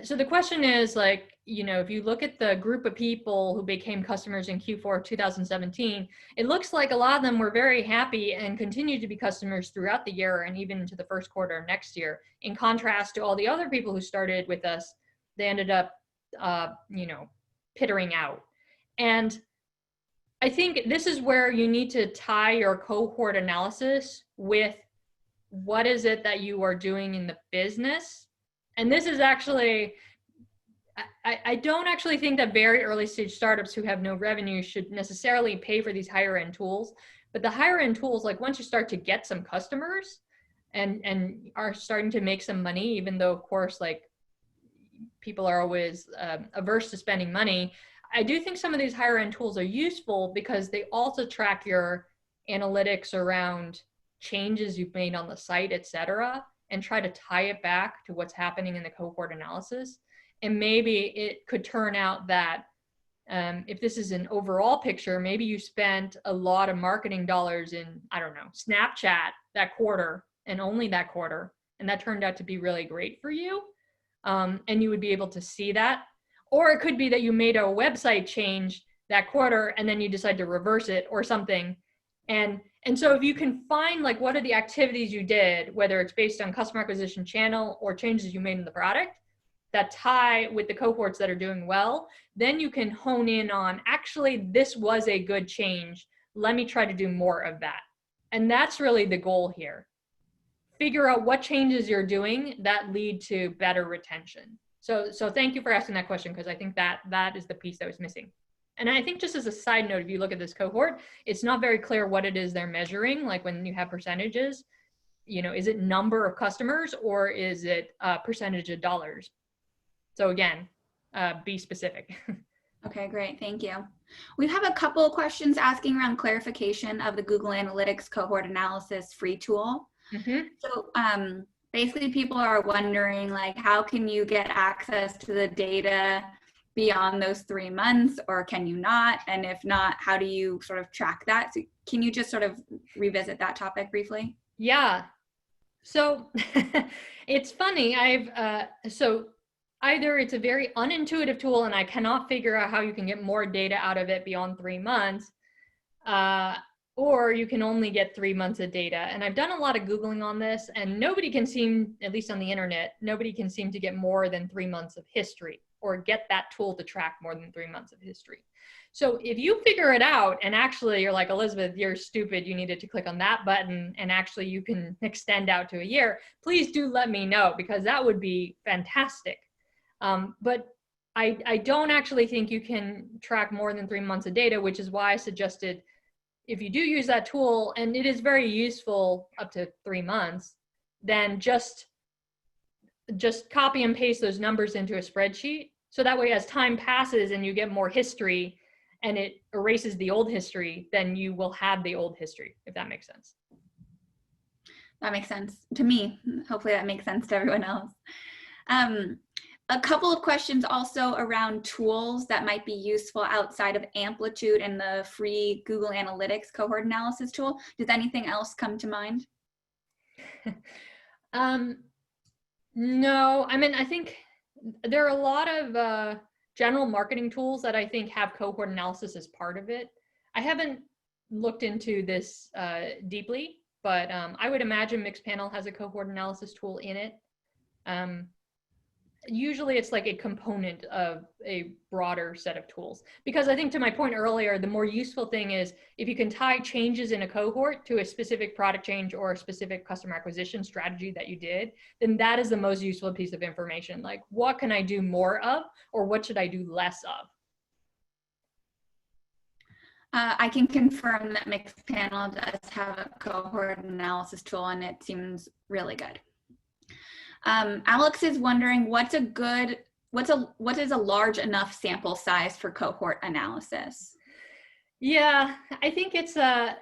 So the question is, like, if you look at the group of people who became customers in Q4 2017, it looks like a lot of them were very happy and continued to be customers throughout the year and even into the first quarter of next year. In contrast to all the other people who started with us, they ended up, pittering out. And I think this is where you need to tie your cohort analysis with what is it that you are doing in the business. And this is actually, I don't actually think that very early stage startups who have no revenue should necessarily pay for these higher end tools. But the higher end tools, like once you start to get some customers and are starting to make some money, even though of course, like people are always averse to spending money, I do think some of these higher end tools are useful because they also track your analytics around changes you've made on the site, etc., and try to tie it back to what's happening in the cohort analysis. And maybe it could turn out that if this is an overall picture, maybe you spent a lot of marketing dollars in, I don't know, Snapchat that quarter and only that quarter, and that turned out to be really great for you. And you would be able to see that. Or it could be that you made a website change that quarter and then you decide to reverse it or something. And so if you can find like what are the activities you did, whether it's based on customer acquisition channel or changes you made in the product that tie with the cohorts that are doing well, then you can hone in on actually this was a good change. Let me try to do more of that. And that's really the goal here. Figure out what changes you're doing that lead to better retention. So thank you for asking that question, because I think that is the piece that was missing. And I think just as a side note, if you look at this cohort, it's not very clear what it is they're measuring. Like when you have percentages, is it number of customers or is it percentage of dollars? So again, be specific. Okay, great. Thank you. We have a couple of questions asking around clarification of the Google Analytics cohort analysis free tool. Mm-hmm. So basically people are wondering, like, how can you get access to the data beyond those 3 months, or can you not? And if not, how do you sort of track that? So can you just sort of revisit that topic briefly? Yeah. So it's funny. So either it's a very unintuitive tool and I cannot figure out how you can get more data out of it beyond 3 months, or you can only get 3 months of data. And I've done a lot of Googling on this, and nobody can seem, at least on the internet, nobody can seem to get more than 3 months of history, or get that tool to track more than 3 months of history. So if you figure it out and actually you're like, Elizabeth, you're stupid, you needed to click on that button and actually you can extend out to a year, please do let me know, because that would be fantastic. But I don't actually think you can track more than 3 months of data, which is why I suggested, if you do use that tool, and it is very useful up to 3 months, then just copy and paste those numbers into a spreadsheet. So that way, as time passes and you get more history and it erases the old history, then you will have the old history, if that makes sense. That makes sense to me. Hopefully that makes sense to everyone else. A couple of questions also around tools that might be useful outside of Amplitude and the free Google Analytics cohort analysis tool. Does anything else come to mind? No, I mean, I think there are a lot of general marketing tools that I think have cohort analysis as part of it. I haven't looked into this deeply, but I would imagine Mixpanel has a cohort analysis tool in it. Usually it's like a component of a broader set of tools, because I think, to my point earlier, the more useful thing is if you can tie changes in a cohort to a specific product change or a specific customer acquisition strategy that you did, then that is the most useful piece of information. Like, what can I do more of, or what should I do less of? I can confirm that Mixpanel does have a cohort analysis tool, and it seems really good. Alex is wondering, what is a large enough sample size for cohort analysis? Yeah, I think it's a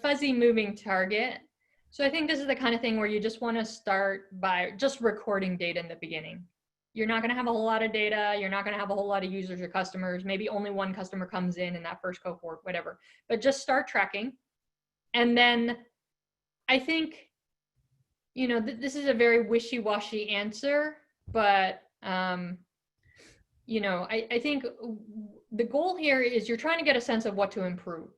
fuzzy moving target. So I think this is the kind of thing where you just want to start by just recording data in the beginning. You're not going to have a whole lot of data. You're not going to have a whole lot of users or customers. Maybe only one customer comes in that first cohort, whatever. But just start tracking. And then I think, you know, this is a very wishy-washy answer, but, you know, I think the goal here is you're trying to get a sense of what to improve.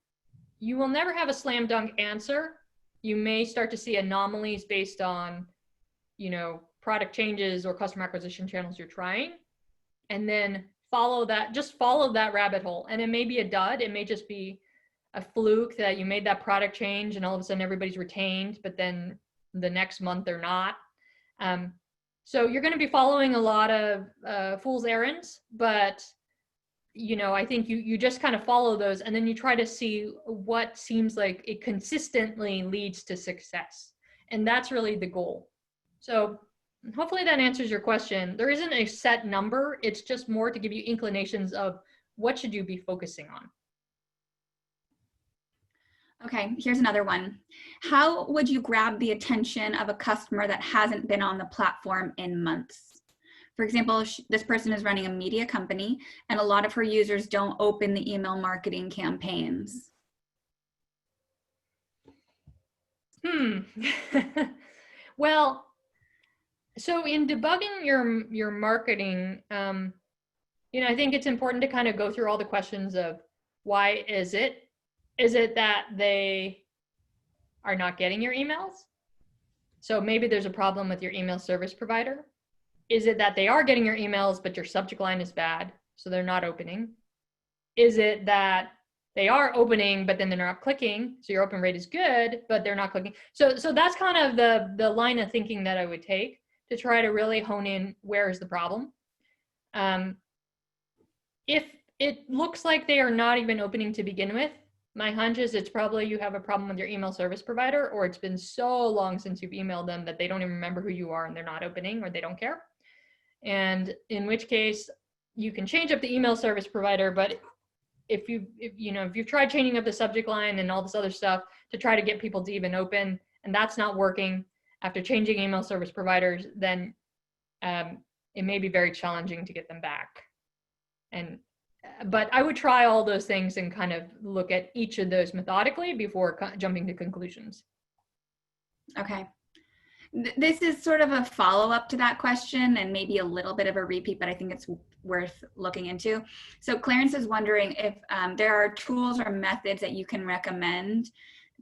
You will never have a slam dunk answer. You may start to see anomalies based on, you know, product changes or customer acquisition channels you're trying, and then just follow that rabbit hole. And it may be a dud. It may just be a fluke that you made that product change and all of a sudden everybody's retained, but then the next month they're not. So you're going to be following a lot of fool's errands, but, you know, I think you just kind of follow those, and then you try to see what seems like it consistently leads to success. And that's really the goal. So hopefully that answers your question. There isn't a set number. It's just more to give you inclinations of what should you be focusing on. Okay, here's another one. How would you grab the attention of a customer that hasn't been on the platform in months? For example, this person is running a media company and a lot of her users don't open the email marketing campaigns. Well, so in debugging your marketing, you know, I think it's important to kind of go through all the questions of why is it? Is it that they are not getting your emails? So maybe there's a problem with your email service provider. Is it that they are getting your emails, but your subject line is bad, so they're not opening? Is it that they are opening, but then they're not clicking, so your open rate is good, but they're not clicking? So that's kind of the line of thinking that I would take to try to really hone in where is the problem. If it looks like they are not even opening to begin with, my hunch is it's probably you have a problem with your email service provider, or it's been so long since you've emailed them that they don't even remember who you are and they're not opening, or they don't care. And in which case you can change up the email service provider, but if you've tried changing up the subject line and all this other stuff to try to get people to even open, and that's not working after changing email service providers, then it may be very challenging to get them back. And but I would try all those things and kind of look at each of those methodically before jumping to conclusions. Okay. This is sort of a follow-up to that question and maybe a little bit of a repeat, but I think it's worth looking into. So Clarence is wondering if there are tools or methods that you can recommend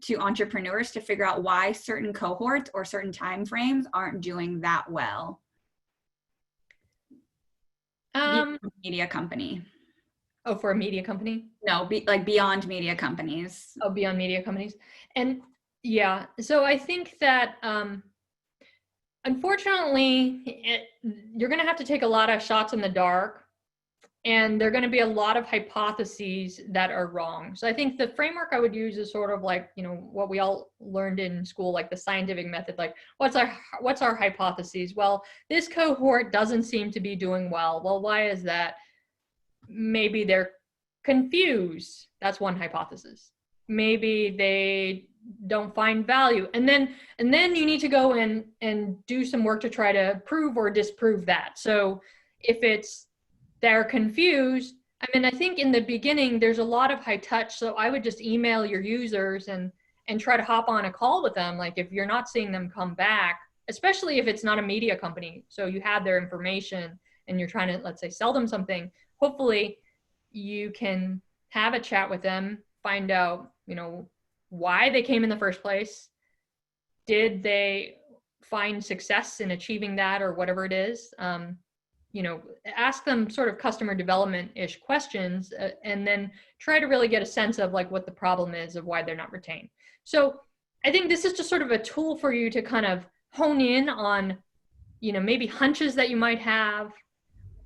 to entrepreneurs to figure out why certain cohorts or certain timeframes aren't doing that well. Media company. Oh, for a media company? No, like beyond media companies. Oh, beyond media companies. And yeah, so I think that unfortunately, you're going to have to take a lot of shots in the dark, and there are going to be a lot of hypotheses that are wrong. So I think the framework I would use is sort of like, you know, what we all learned in school, like the scientific method, like what's our hypotheses? Well, this cohort doesn't seem to be doing well. Well, why is that? Maybe they're confused. That's one hypothesis. Maybe they don't find value. And then you need to go in and do some work to try to prove or disprove that. So if they're confused, I mean, I think in the beginning, there's a lot of high touch. So I would just email your users and try to hop on a call with them. Like if you're not seeing them come back, especially if it's not a media company, so you have their information and you're trying to, let's say, sell them something, hopefully you can have a chat with them, find out, you know, why they came in the first place. Did they find success in achieving that or whatever it is? You know, ask them sort of customer development-ish questions and then try to really get a sense of like what the problem is of why they're not retained. So I think this is just sort of a tool for you to kind of hone in on, you know, maybe hunches that you might have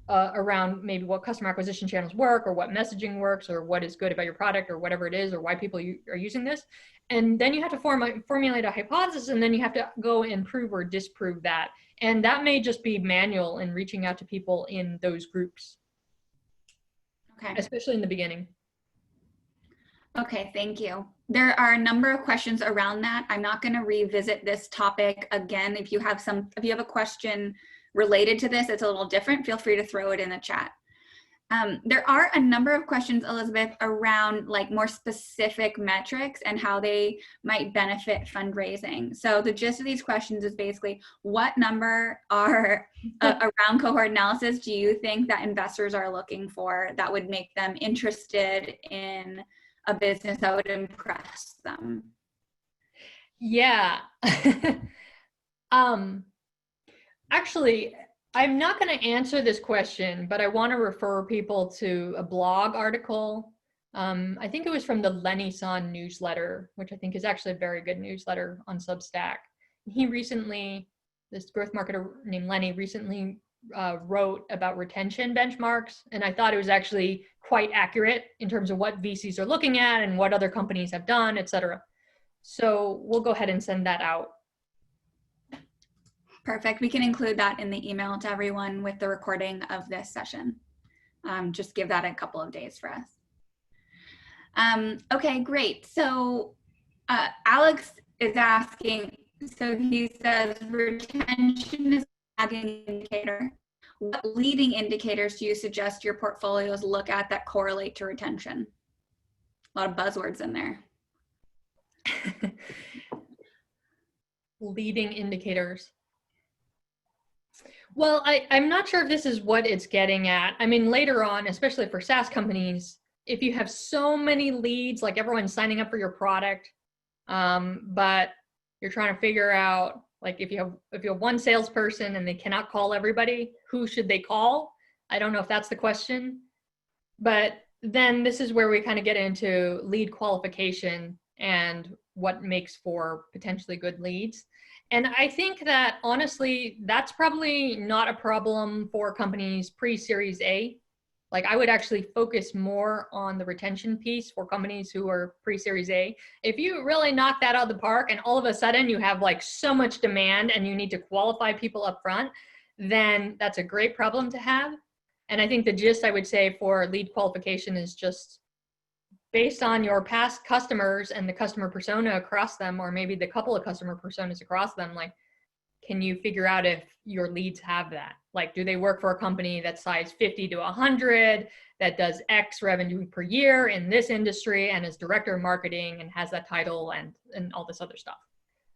around maybe what customer acquisition channels work or what messaging works or what is good about your product or whatever it is or why people are using this. And then you have to formulate a hypothesis, and then you have to go and prove or disprove that. And that may just be manual in reaching out to people in those groups. Okay. Especially in the beginning. Okay, thank you. There are a number of questions around that. I'm not going to revisit this topic again. If you have a question related to this, it's a little different, feel free to throw it in the chat. There are a number of questions, Elizabeth, around like more specific metrics and how they might benefit fundraising. So the gist of these questions is basically, what number are around cohort analysis do you think that investors are looking for that would make them interested in a business that would impress them? Yeah. Actually, I'm not going to answer this question, but I want to refer people to a blog article. I think it was from the Lenny-san newsletter, which I think is actually a very good newsletter on Substack. He recently, this growth marketer named Lenny, recently wrote about retention benchmarks, and I thought it was actually quite accurate in terms of what VCs are looking at and what other companies have done, et cetera. So we'll go ahead and send that out. Perfect. We can include that in the email to everyone with the recording of this session. Just give that a couple of days for us. Okay, great. So Alex is asking, so he says retention is a lagging indicator. What leading indicators do you suggest your portfolios look at that correlate to retention? A lot of buzzwords in there. Leading indicators. Well, I'm not sure if this is what it's getting at. I mean, later on, especially for SaaS companies, if you have so many leads, like everyone's signing up for your product, but you're trying to figure out, like if you have one salesperson and they cannot call everybody, who should they call? I don't know if that's the question, but then this is where we kind of get into lead qualification and what makes for potentially good leads. And I think that honestly, that's probably not a problem for companies pre-Series A. Like I would actually focus more on the retention piece for companies who are pre-Series A. If you really knock that out of the park and all of a sudden you have like so much demand and you need to qualify people up front, then that's a great problem to have. And I think the gist I would say for lead qualification is just based on your past customers and the customer persona across them, or maybe the couple of customer personas across them, like, can you figure out if your leads have that? Like, do they work for a company that's size 50 to 100 that does X revenue per year in this industry and is director of marketing and has that title and all this other stuff.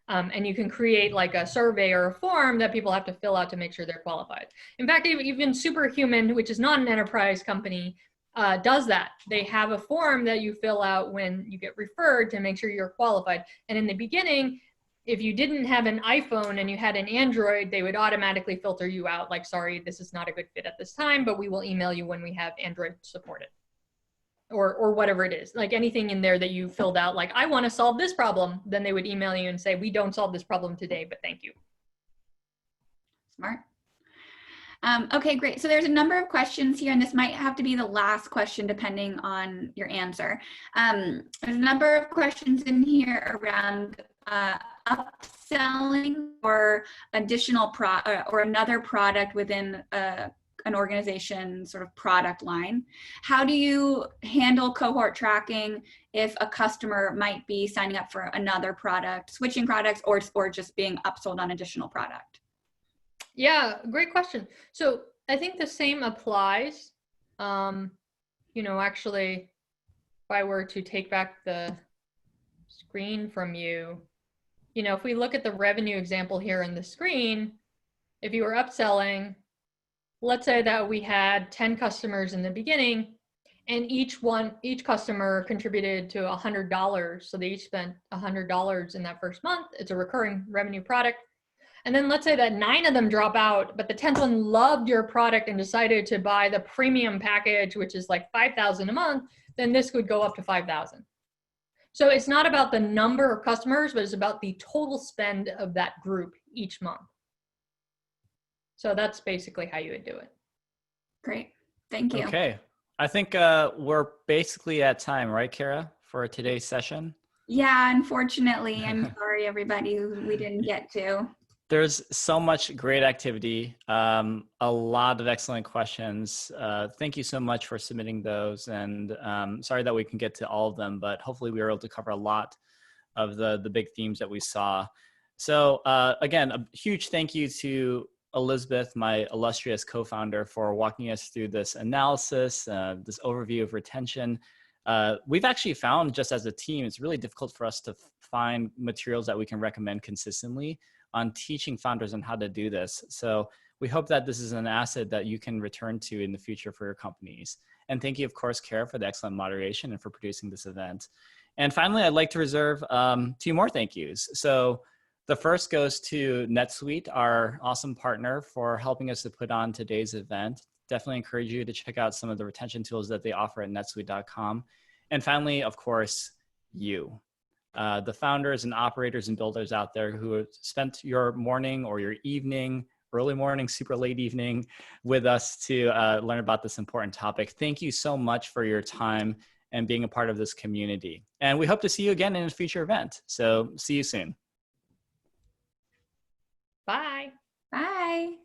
And you can create like a survey or a form that people have to fill out to make sure they're qualified. In fact, even Superhuman, which is not an enterprise company, does that. They have a form that you fill out when you get referred to make sure you're qualified. And in the beginning, if you didn't have an iPhone and you had an Android, they would automatically filter you out, like, sorry, this is not a good fit at this time, but we will email you when we have Android supported. Or whatever it is, like anything in there that you filled out, like, I want to solve this problem, then they would email you and say, we don't solve this problem today, but thank you. Smart. Okay, great. So there's a number of questions here, and this might have to be the last question depending on your answer. There's a number of questions in here around upselling or additional or another product within an organization sort of product line. How do you handle cohort tracking if a customer might be signing up for another product, switching products, or just being upsold on additional product? Yeah, great question. So I think the same applies. You know, actually, if I were to take back the screen from you, you know, if we look at the revenue example here in the screen, if you were upselling, let's say that we had 10 customers in the beginning, and each customer contributed to $100. So they each spent $100 in that first month. It's a recurring revenue product. And then let's say that 9 of them drop out, but the 10th one loved your product and decided to buy the premium package, which is like $5,000 a month, then this would go up to $5,000. So it's not about the number of customers, but it's about the total spend of that group each month. So that's basically how you would do it. Great, thank you. Okay, I think we're basically at time, right, Kara, for today's session? Yeah, unfortunately, I'm sorry everybody who we didn't get to. There's so much great activity, a lot of excellent questions. Thank you so much for submitting those, and sorry that we can get to all of them, but hopefully we were able to cover a lot of the big themes that we saw. So again, a huge thank you to Elizabeth, my illustrious co-founder, for walking us through this analysis, this overview of retention. We've actually found, just as a team, it's really difficult for us to find materials that we can recommend consistently on teaching founders on how to do this. So we hope that this is an asset that you can return to in the future for your companies. And thank you, of course, Kara, for the excellent moderation and for producing this event. And finally, I'd like to reserve 2 more thank yous. So the first goes to NetSuite, our awesome partner, for helping us to put on today's event. Definitely encourage you to check out some of the retention tools that they offer at netsuite.com. And finally, of course, you, the founders and operators and builders out there who have spent your morning or your evening, early morning, super late evening with us to learn about this important topic. Thank you so much for your time and being a part of this community. And we hope to see you again in a future event. So see you soon. Bye. Bye.